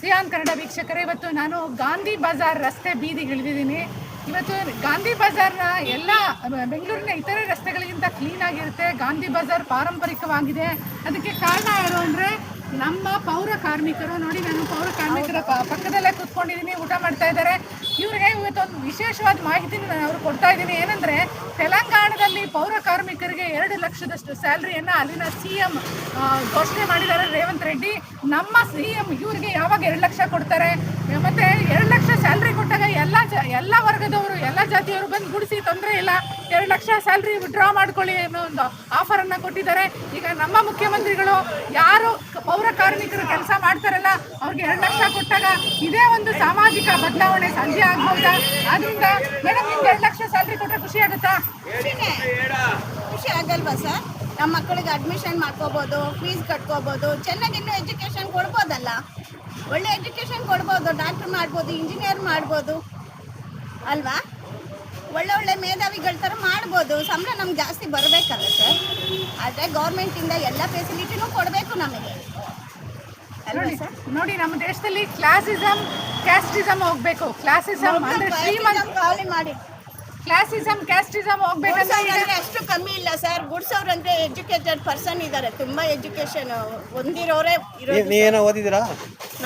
Xi'an Kannada ವೀಕ್ಷಕರೇ, ಇವತ್ತು ನಾನು ಗಾಂಧಿ ಬಜಾರ್ ರಸ್ತೆ ಬೀದಿಗಿಳಿದಿದ್ದೀನಿ. ಇವತ್ತು ಗಾಂಧಿ ಬಜಾರ್ನ ಎಲ್ಲ ಬೆಂಗಳೂರಿನ ಇತರೆ ರಸ್ತೆಗಳಿಗಿಂತ ಕ್ಲೀನ್ ಆಗಿರುತ್ತೆ. ಗಾಂಧಿ ಬಜಾರ್ ಪಾರಂಪರಿಕವಾಗಿದೆ. ಅದಕ್ಕೆ ಕಾರಣ ಯಾರು ಅಂದರೆ ನಮ್ಮ ಪೌರ ಕಾರ್ಮಿಕರು. ನೋಡಿ, ನಾನು ಪೌರ ಕಾರ್ಮಿಕರ ಪಕ್ಕದಲ್ಲೇ ಕೂತ್ಕೊಂಡಿದ್ದೀನಿ, ಊಟ ಮಾಡ್ತಾ ಇದ್ದಾರೆ. ಇವರಿಗೆ ಇವತ್ತೊಂದು ವಿಶೇಷವಾದ ಮಾಹಿತಿನ ನಾನು ಅವ್ರಿಗೆ ಕೊಡ್ತಾ ಇದ್ದೀನಿ. ಏನಂದರೆ, ತೆಲಂಗಾಣದಲ್ಲಿ ಪೌರ ಕಾರ್ಮಿಕರಿಗೆ 2 ಲಕ್ಷದಷ್ಟು ಸ್ಯಾಲ್ರಿಯನ್ನು ಅಲ್ಲಿನ CM ಘೋಷಣೆ ಮಾಡಿದ್ದಾರೆ ರೇವಂತ್ ರೆಡ್ಡಿ. ನಮ್ಮ CM ಇವರಿಗೆ ಯಾವಾಗ 2 ಲಕ್ಷ ಕೊಡ್ತಾರೆ? ಮತ್ತು 2 ಲಕ್ಷ ಸ್ಯಾಲ್ರಿ ಕೊಟ್ಟಾಗ ಎಲ್ಲ ವರ್ಗದವರು, ಎಲ್ಲ ಜಾತಿಯವರು ಬಂದು ಗುಡಿಸಿ, ತೊಂದರೆ ಇಲ್ಲ, 2 ಲಕ್ಷ ಸ್ಯಾಲ್ರಿ ವಿಡ್ರಾ ಮಾಡ್ಕೊಳ್ಳಿ ಅನ್ನೋ ಒಂದು ಆಫರನ್ನು ಕೊಟ್ಟಿದ್ದಾರೆ. ಈಗ ನಮ್ಮ ಮುಖ್ಯಮಂತ್ರಿಗಳು ಯಾರು ಪೌರ ಕಾರ್ಮಿಕರು ಕೆಲಸ ಮಾಡ್ತಾರಲ್ಲ ಅವ್ರಿಗೆ 2 ಲಕ್ಷ ಕೊಟ್ಟಾಗ ಇದೇ ಒಂದು ಸಾಮಾಜಿಕ ಬದಲಾವಣೆ ಸಾಧ್ಯ ಆಗ್ಬೋದಾ? ಆದ್ರಿಂದ ಮೇಡಮ್, ನಿಮ್ಗೆ 2 ಲಕ್ಷ ಸ್ಯಾಲ್ರಿ ಕೊಟ್ಟರೆ ಖುಷಿ ಆಗುತ್ತಾ? ಖುಷಿ ಆಗಲ್ವಾ ಸರ್? ನಮ್ಮ ಮಕ್ಕಳಿಗೆ ಅಡ್ಮಿಷನ್ ಮಾಡ್ಕೋಬೋದು, ಫೀಸ್ ಕಟ್ಕೋಬೋದು, ಚೆನ್ನಾಗಿ ಇನ್ನೂ ಎಜುಕೇಷನ್ ಕೊಡ್ಬೋದಲ್ಲ. ಒಳ್ಳೆ ಎಜುಕೇಷನ್ ಕೊಡ್ಬೋದು, ಡಾಕ್ಟ್ರ್ ಮಾಡ್ಬೋದು, ಇಂಜಿನಿಯರ್ ಮಾಡ್ಬೋದು ಅಲ್ವಾ? ಒಳ್ಳೆ ಮೇಧಾವಿಗಳ ಥರ ಮಾಡ್ಬೋದು. ಸಂಬಳ ನಮ್ಗೆ ಜಾಸ್ತಿ ಬರಬೇಕಲ್ಲ ಸರ್. ಆದರೆ ಗೌರ್ಮೆಂಟಿಂದ ಎಲ್ಲ ಫೆಸಿಲಿಟಿನೂ ಕೊಡಬೇಕು ನಮಗೆ ಅಲ್ವಾ ಸರ್? ನೋಡಿ, ನಮ್ಮ ದೇಶದಲ್ಲಿ ಕ್ಲಾಸಿಸಮ್, ಕ್ಯಾಸ್ಟಿಸಮ್ ಹೋಗ್ಬೇಕು. ಕ್ಲಾಸಿಸಮ್ ಅಂದ್ರೆ ಶ್ರೀಮಂತ ಖಾಲಿ ಮಾಡಿ, ಕ್ಲಾಸಿಸಮ್, ಕ್ಯಾಸ್ಟಿಸಮ್ ಹೋಗ್ಬೇಕಂದ್ರೆ ಅಷ್ಟು ಕಮ್ಮಿ ಇಲ್ಲ ಸರ್. ಗುಡ್ಸವ್ರಂದ್ರೆ ಎಜುಕೇಟೆಡ್ ಪರ್ಸನ್ ಇದ್ದಾರೆ, ತುಂಬಾ ಎಜುಕೇಶನ್ ಹೊಂದಿರೋರೇ ಇರೋದು. ಓದಿದ್ದೀರಾ?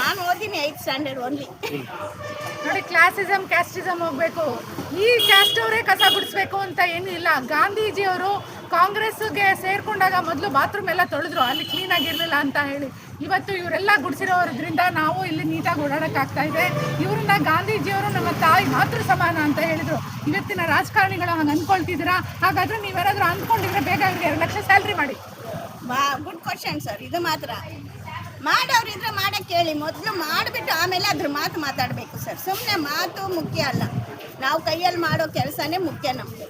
ನಾನು ಓದಿನಿ 8th ಸ್ಟ್ಯಾಂಡರ್ಡ್ ಓನ್ಲಿ. ನೋಡಿ, ಕ್ಲಾಸಿಸಮ್, ಕ್ಯಾಸ್ಟಿಸಮ್ ಹೋಗ್ಬೇಕು. ಈ ಕ್ಯಾಸ್ಟ್ ಅವರೇ ಕಸ ಗುಡಿಸ್ಬೇಕು ಅಂತ ಏನೂ ಇಲ್ಲ. ಗಾಂಧೀಜಿಯವರು ಕಾಂಗ್ರೆಸ್ಗೆ ಸೇರ್ಕೊಂಡಾಗ ಮೊದಲು ಬಾತ್ರೂಮ್ ಎಲ್ಲ ತೊಳೆದ್ರು, ಅಲ್ಲಿ ಕ್ಲೀನ್ ಆಗಿರಲಿಲ್ಲ ಅಂತ ಹೇಳಿ. ಇವತ್ತು ಇವರೆಲ್ಲ ಗುಡಿಸಿರೋದ್ರಿಂದ ನಾವು ಇಲ್ಲಿ ನೀಟಾಗಿ ಓಡಾಡೋಕ್ಕಾಗ್ತಾ ಇದೆ. ಇವರನ್ನ ಗಾಂಧೀಜಿಯವರು ನಮ್ಮ ತಾಯಿ ಮಾತೃ ಸಮಾನ ಅಂತ ಹೇಳಿದರು. ಇವತ್ತಿನ ರಾಜಕಾರಣಿಗಳು ಹಂಗೆ ಅಂದ್ಕೊಳ್ತಿದ್ದೀರಾ? ಹಾಗಾದರೆ ನೀವೇನಾದರೂ ಅಂದ್ಕೊಂಡಿದ್ರೆ ಬೇಗ ಇವ್ರಿಗೆ 2 ಲಕ್ಷ ಸ್ಯಾಲ್ರಿ ಮಾಡಿ. Good question sir. ಇದು ಮಾತ್ರ ಮಾಡೋರಿದ್ರೆ ಮಾಡಕ್ಕೆ ಹೇಳಿ, ಮೊದಲು ಮಾಡಿಬಿಟ್ಟು ಆಮೇಲೆ ಅದ್ರ ಮಾತು ಮಾತಾಡಬೇಕು ಸರ್. ಸುಮ್ಮನೆ ಮಾತು ಮುಖ್ಯ ಅಲ್ಲ, ನಾವು ಕೈಯಲ್ಲಿ ಮಾಡೋ ಕೆಲಸನೇ ಮುಖ್ಯ ನಮಗೆ.